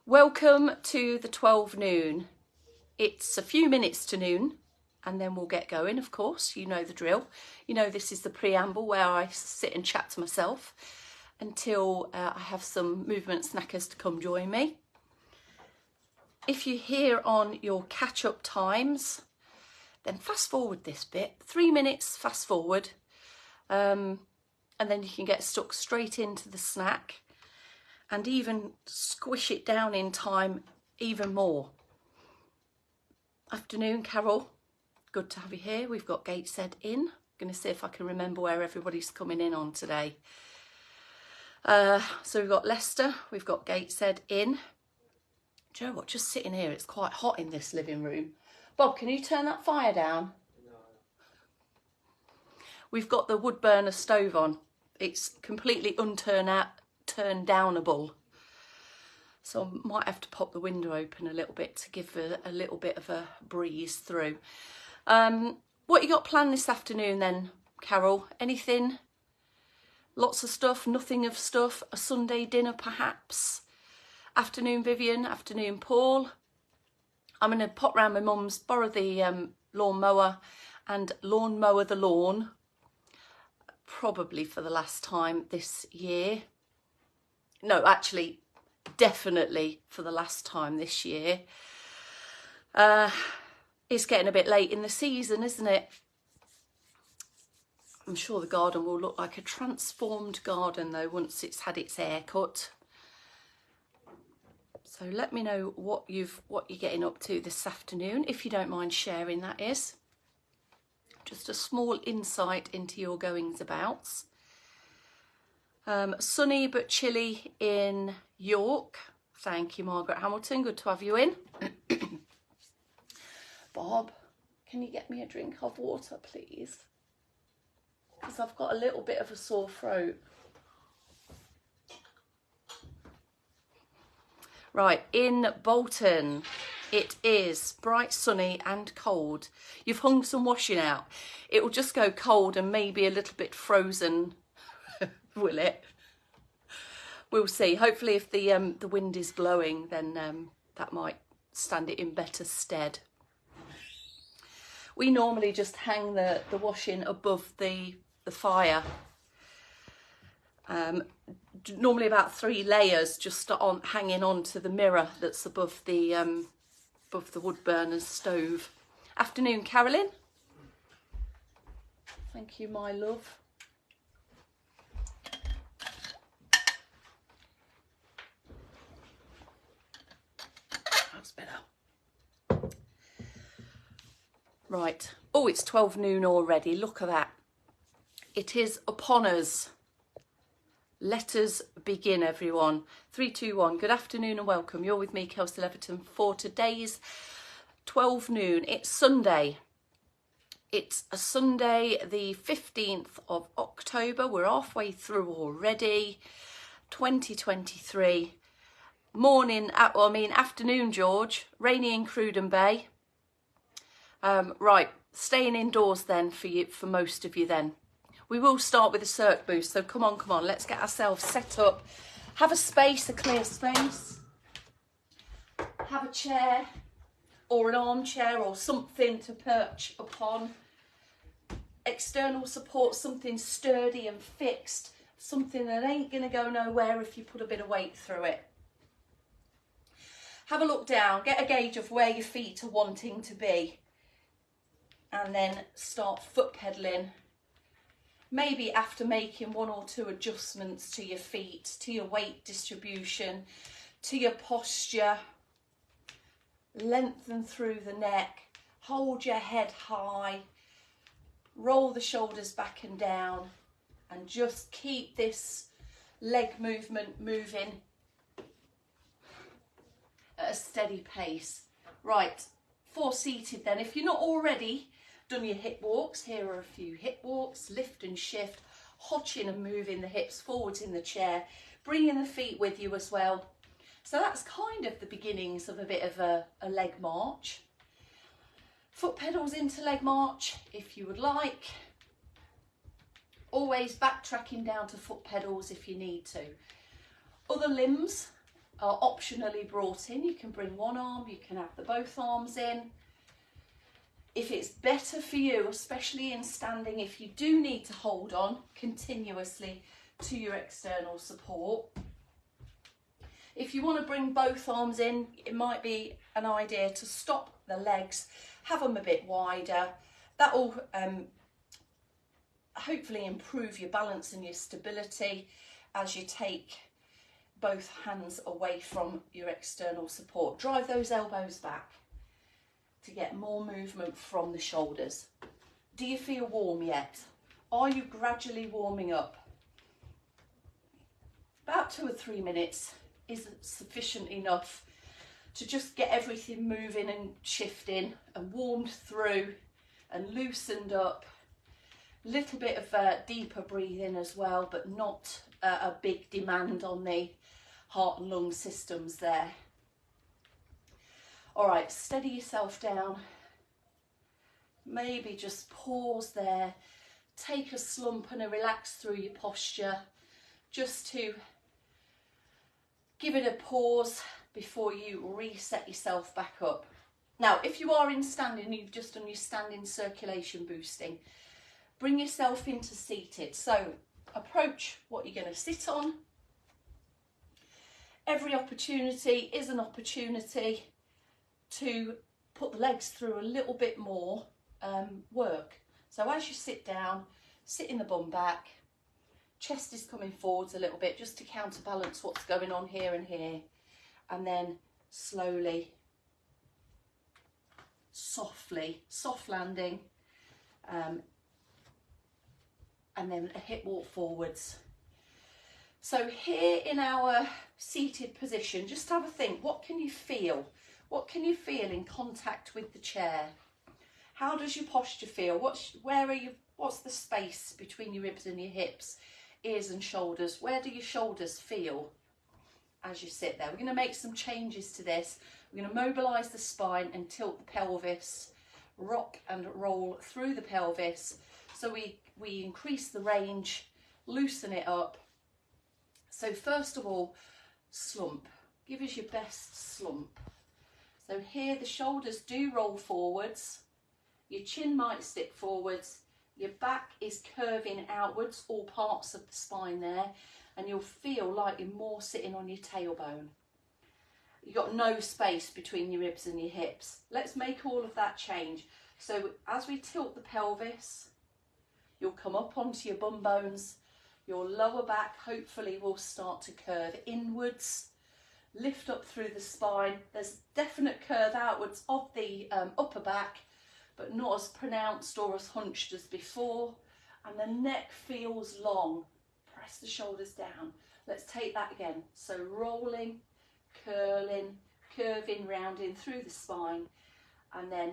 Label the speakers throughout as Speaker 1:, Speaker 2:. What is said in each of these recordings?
Speaker 1: Welcome to the 12 noon. It's a few minutes to noon and then we'll get going, of course. You know the drill. You know this is the preamble where I sit and chat to myself until I have some movement snackers to come join me. If you're here on your catch-up times, then fast forward this bit, 3 minutes fast forward, and then you can get stuck straight into the snack and even squish it down in time even more. Afternoon, Carol. Good to have you here. We've got Gateshead in. I'm going to see if I can remember where everybody's coming in on today. So we've got Leicester, we've got Gateshead in. Do you know what? Just sitting here, it's quite hot in this living room. Bob, can you turn that fire down? No. We've got the wood burner stove on. It's completely turn downable. So I might have to pop the window open a little bit to give a little bit of a breeze through. What you got planned this afternoon then, Carol? Anything? Lots of stuff, nothing of stuff, a Sunday dinner perhaps? Afternoon Vivian, afternoon Paul. I'm going to pop round my mum's, borrow the lawnmower and lawnmower the lawn, probably for the last time this year. No, actually, definitely for the last time this year. It's getting a bit late in the season, isn't it? I'm sure the garden will look like a transformed garden though once it's had its hair cut. So let me know what you're getting up to this afternoon, if you don't mind sharing, that is. Just a small insight into your goings abouts. Sunny but chilly in York. Thank you, Margaret Hamilton. Good to have you in. Bob, can you get me a drink of water, please? Because I've got a little bit of a sore throat. Right, in Bolton, it is bright, sunny and cold. You've hung some washing out. It will just go cold and maybe a little bit frozen, will it? We'll see. Hopefully if the wind is blowing, then that might stand it in better stead. We normally just hang the washing above the fire. Normally about 3 layers just hanging onto the mirror that's above the wood burner's stove. Afternoon, Carolyn. Thank you, my love. That's better. Right. Oh, it's 12 noon already. Look at that. It is upon us. Let us begin, everyone. 3, 2, 1. Good afternoon and welcome. You're with me, Kelsey Leverton, for today's 12 noon. It's Sunday. It's a Sunday, the 15th of October. We're halfway through already. 2023. Afternoon, George. Rainy in Cruden Bay. Right, staying indoors then for most of you then. We will start with a circ boost, so come on, let's get ourselves set up. Have a space, a clear space. Have a chair or an armchair or something to perch upon. External support, something sturdy and fixed, something that ain't gonna go nowhere if you put a bit of weight through it. Have a look down, get a gauge of where your feet are wanting to be, and then start foot pedaling. Maybe after making 1 or 2 adjustments to your feet, to your weight distribution, to your posture, lengthen through the neck, hold your head high, roll the shoulders back and down, and just keep this leg movement moving at a steady pace. Right, 4 seated then. If you're not already done your hip walks, here are a few hip walks. Lift and shift, hotching and moving the hips forwards in the chair, bringing the feet with you as well. So that's kind of the beginnings of a bit of a leg march. Foot pedals into leg march if you would like. Always backtracking down to foot pedals if you need to. Other limbs are optionally brought in. You can bring one arm, you can have the both arms in. If it's better for you, especially in standing, if you do need to hold on continuously to your external support. If you want to bring both arms in, it might be an idea to stop the legs, have them a bit wider. That will hopefully improve your balance and your stability as you take both hands away from your external support. Drive those elbows back to get more movement from the shoulders. Do you feel warm yet? Are you gradually warming up? About 2 or 3 minutes is sufficient enough to just get everything moving and shifting and warmed through and loosened up. Little bit of deeper breathing as well, but not a big demand on the heart and lung systems there. All right, steady yourself down. Maybe just pause there. Take a slump and a relax through your posture, just to give it a pause before you reset yourself back up. Now, if you are in standing, you've just done your standing circulation boosting, bring yourself into seated. So approach what you're going to sit on. Every opportunity is an opportunity to put the legs through a little bit more work. So as you sit down, sit in the bum back, chest is coming forwards a little bit just to counterbalance what's going on here and here, and then slowly, softly, soft landing, and then a hip walk forwards. So here in our seated position, just have a think, what can you feel? What can you feel in contact with the chair? How does your posture feel? What's the space between your ribs and your hips, ears and shoulders? Where do your shoulders feel as you sit there? We're going to make some changes to this. We're going to mobilise the spine and tilt the pelvis, rock and roll through the pelvis. So we increase the range, loosen it up. So first of all, slump. Give us your best slump. So here the shoulders do roll forwards, your chin might stick forwards, your back is curving outwards, all parts of the spine there, and you'll feel like you're more sitting on your tailbone. You've got no space between your ribs and your hips. Let's make all of that change. So as we tilt the pelvis, you'll come up onto your bum bones, your lower back hopefully will start to curve inwards, lift up through the spine. There's definite curve outwards of the upper back, but not as pronounced or as hunched as before. And the neck feels long. Press the shoulders down. Let's take that again. So rolling, curling, curving, rounding through the spine, and then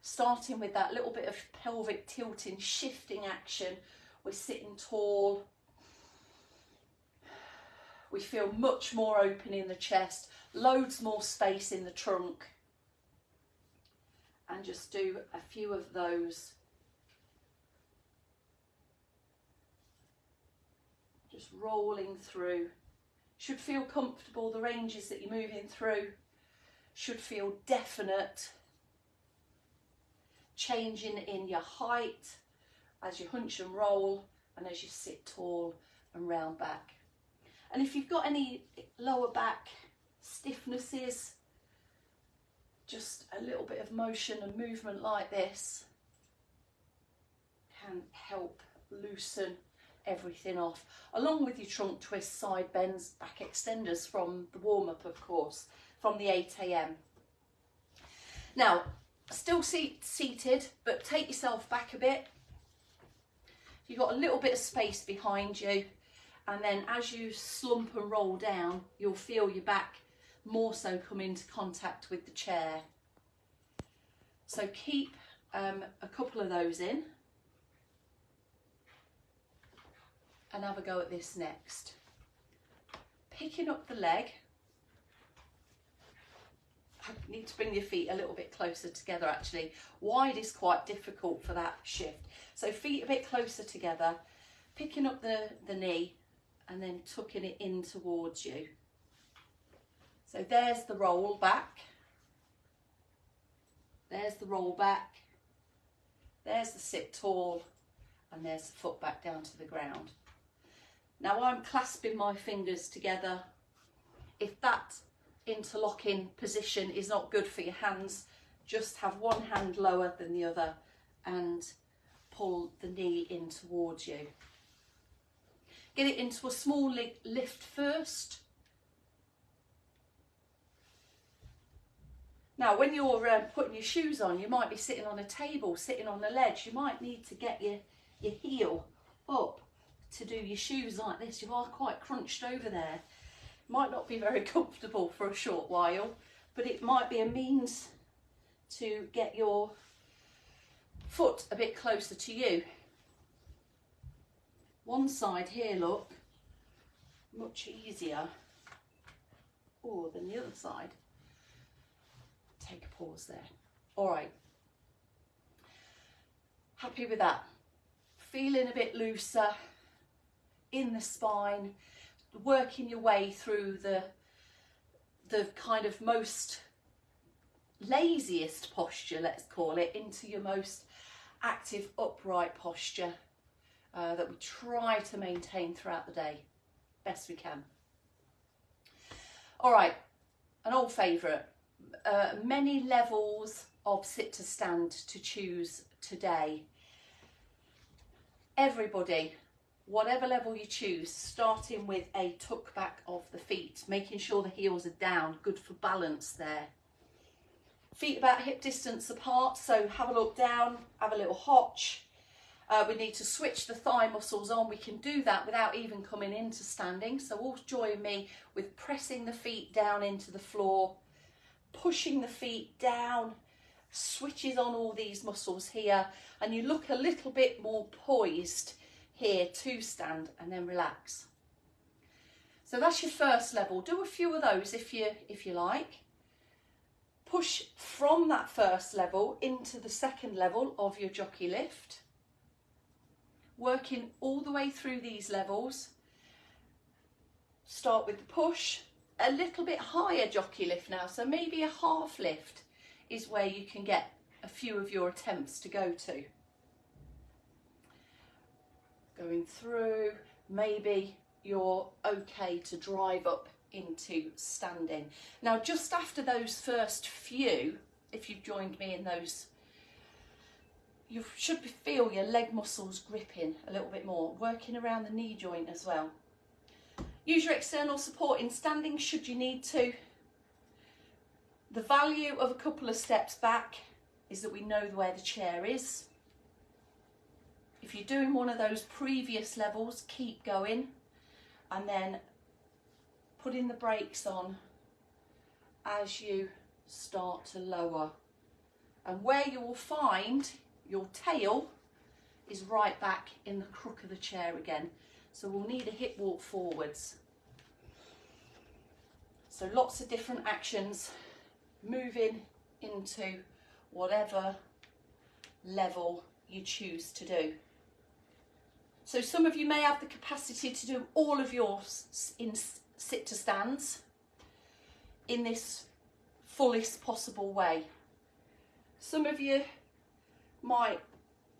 Speaker 1: starting with that little bit of pelvic tilting, shifting action. We're sitting tall. We feel much more open in the chest, loads more space in the trunk. And just do a few of those. Just rolling through. Should feel comfortable. The ranges that you're moving through should feel definite. Changing in your height as you hunch and roll and as you sit tall and round back. And if you've got any lower back stiffnesses, just a little bit of motion and movement like this can help loosen everything off, along with your trunk twists, side bends, back extenders from the warm-up, of course, from the 8 AM. Now, still seated, but take yourself back a bit. You've got a little bit of space behind you, and then as you slump and roll down, you'll feel your back more so come into contact with the chair. So keep a couple of those in and have a go at this next. Picking up the leg. I need to bring your feet a little bit closer together actually. Wide is quite difficult for that shift. So feet a bit closer together, picking up the knee and then tucking it in towards you. So there's the roll back. There's the roll back. There's the sit tall. And there's the foot back down to the ground. Now I'm clasping my fingers together. If that interlocking position is not good for your hands, just have one hand lower than the other and pull the knee in towards you. Get it into a small lift first. Now when you're putting your shoes on, you might be sitting on a table, sitting on a ledge. You might need to get your heel up to do your shoes like this. You are quite crunched over there. Might not be very comfortable for a short while, but it might be a means to get your foot a bit closer to you. One side here, look, much easier than the other side. Take a pause there. All right. Happy with that? Feeling a bit looser in the spine, working your way through the kind of most laziest posture, let's call it, into your most active upright posture that we try to maintain throughout the day best we can. All right, an old favourite, many levels of sit to stand to choose today. Everybody, whatever level you choose, starting with a tuck back of the feet, making sure the heels are down, good for balance there. Feet about hip distance apart, so have a look down, have a little hotch. We need to switch the thigh muscles on. We can do that without even coming into standing. So all join me with pressing the feet down into the floor, pushing the feet down, switches on all these muscles here, and you look a little bit more poised here to stand, and then relax. So that's your first level. Do a few of those if you like. Push from that first level into the second level of your jockey lift. Working all the way through these levels. Start with the push, a little bit higher jockey lift now, so maybe a half lift is where you can get a few of your attempts to go to. Going through, maybe you're okay to drive up into standing. Now just after those first few, if you've joined me in those, you should feel your leg muscles gripping a little bit more, working around the knee joint as well. Use your external support in standing should you need to. The value of a couple of steps back is that we know where the chair is. If you're doing one of those previous levels, keep going and then putting the brakes on as you start to lower. And where you will find your tail is right back in the crook of the chair again. So we'll need a hip walk forwards. So lots of different actions, moving into whatever level you choose to do. So some of you may have the capacity to do all of yours in sit to stands in this fullest possible way. Some of you might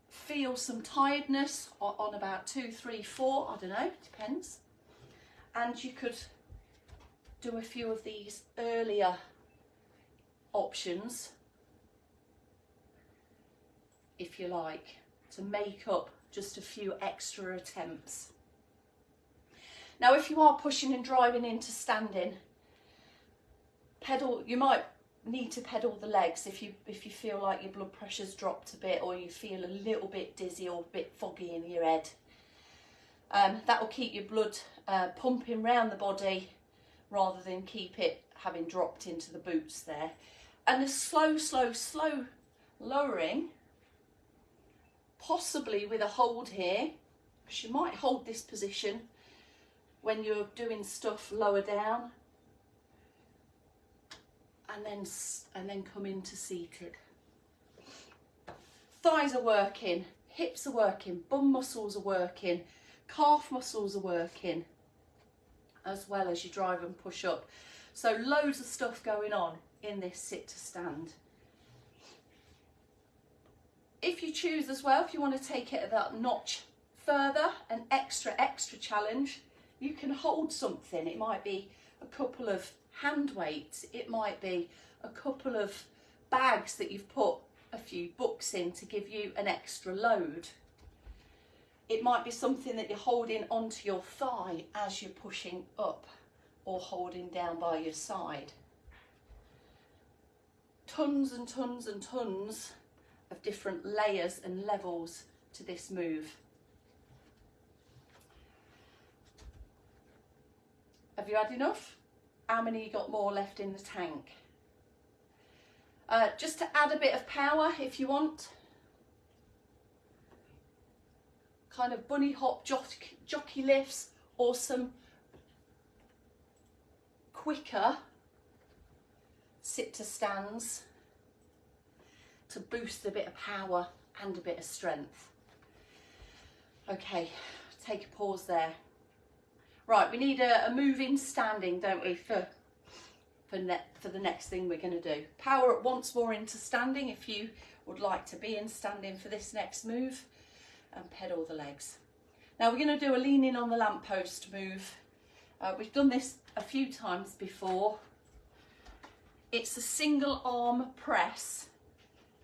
Speaker 1: feel some tiredness on about 2, 3, 4, I don't know, depends. And you could do a few of these earlier options if you like, to make up just a few extra attempts. Now if you are pushing and driving into standing, pedal, you might need to pedal the legs if you feel like your blood pressure's dropped a bit, or you feel a little bit dizzy or a bit foggy in your head. That will keep your blood pumping round the body rather than keep it having dropped into the boots there. And a slow lowering, possibly with a hold here, because you might hold this position when you're doing stuff lower down, and then come into seated. Thighs are working, hips are working, bum muscles are working, calf muscles are working, as well as you drive and push up. So loads of stuff going on in this sit to stand. If you choose as well, if you want to take it that notch further, an extra challenge, you can hold something. It might be a couple of hand weights, it might be a couple of bags that you've put a few books in to give you an extra load. It might be something that you're holding onto your thigh as you're pushing up or holding down by your side. Tons and tons and tons of different layers and levels to this move. Have you had enough? How many you got more left in the tank? Just to add a bit of power if you want. Kind of bunny hop jockey lifts or some quicker sit to stands to boost a bit of power and a bit of strength. Okay, take a pause there. Right, we need a move in standing, don't we, for the next thing we're going to do. Power it once more into standing if you would like to be in standing for this next move, and pedal the legs. Now we're going to do a leaning on the lamppost move. We've done this a few times before. It's a single arm press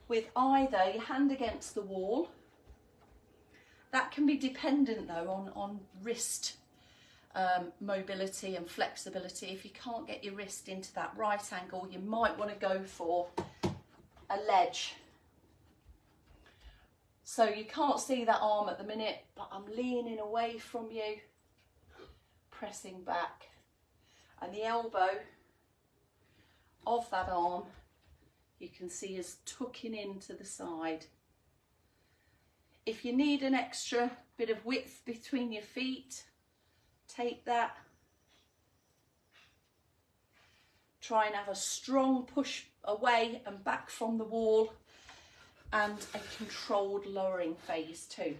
Speaker 1: with either your hand against the wall. That can be dependent though on wrist mobility and flexibility. If you can't get your wrist into that right angle, you might want to go for a ledge. So you can't see that arm at the minute, but I'm leaning away from you, pressing back, and the elbow of that arm you can see is tucking into the side. If you need an extra bit of width between your feet, take that. Try and have a strong push away and back from the wall, and a controlled lowering phase too.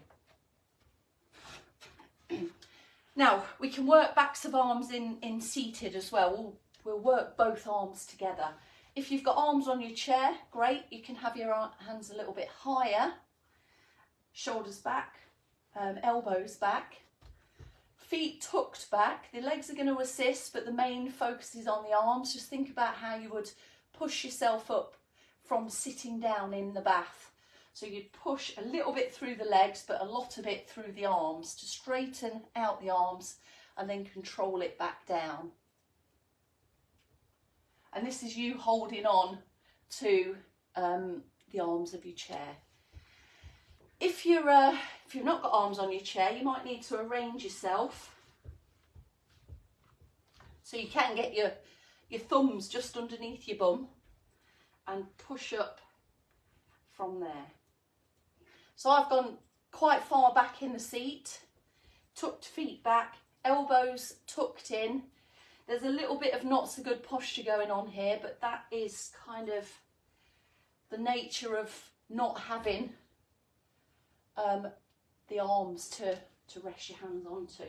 Speaker 1: Now we can work backs of arms in seated as well. We'll work both arms together. If you've got arms on your chair, great, you can have your hands a little bit higher, shoulders back, elbows back, feet tucked back. The legs are going to assist, but the main focus is on the arms. Just think about how you would push yourself up from sitting down in the bath. So you'd push a little bit through the legs, but a lot of it through the arms to straighten out the arms and then control it back down. And this is you holding on to the arms of your chair. If you've not got arms on your chair, you might need to arrange yourself so you can get your thumbs just underneath your bum and push up from there. So I've gone quite far back in the seat, tucked feet back, elbows tucked in. There's a little bit of not so good posture going on here, but that is kind of the nature of not having the arms to rest your hands onto.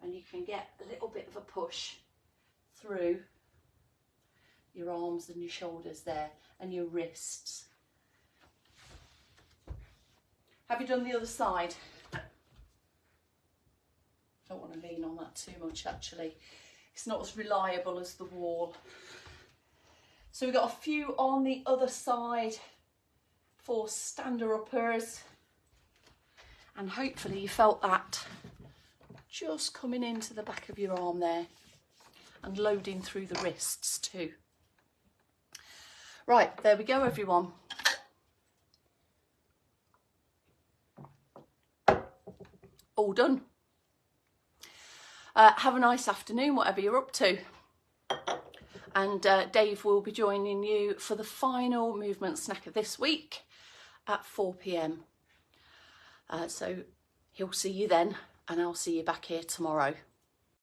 Speaker 1: And you can get a little bit of a push through your arms and your shoulders there and your wrists. Have you done the other side? Don't want to lean on that too much actually. It's not as reliable as the wall. So we've got a few on the other side for stander-uppers. And hopefully you felt that just coming into the back of your arm there and loading through the wrists too. Right, there we go everyone. All done. Have a nice afternoon, whatever you're up to. And Dave will be joining you for the final movement snack of this week at 4 p.m. So he'll see you then, and I'll see you back here tomorrow.